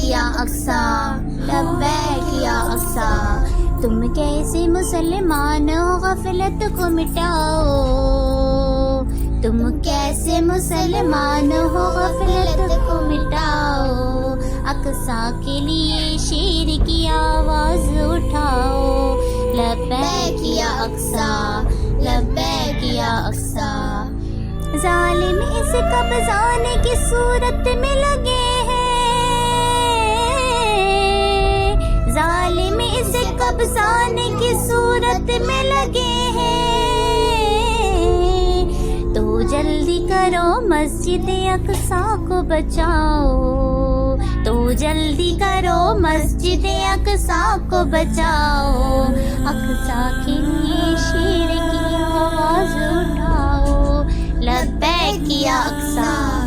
یا اقصا لبیک یا اقصا. تم کیسے مسلمان ہو غفلت کو مٹاؤ. تم کیسے مسلمان ہو غفلت کو مٹاؤ. اقصا کے لیے شیر کی آواز اٹھاؤ. لبیک یا اقصا لبیک یا اقصا. ظالم اس قبضانے کی صورت میں لگے ہیں. ظالم اس قبضانے کی صورت میں لگے ہیں. تو جلدی کرو مسجد اقصا کو بچاؤ. تو جلدی کرو مسجد اقصا کو بچاؤ. اقصا کے لیے شیر کی آواز اٹھاؤ. لبیک یا اقصا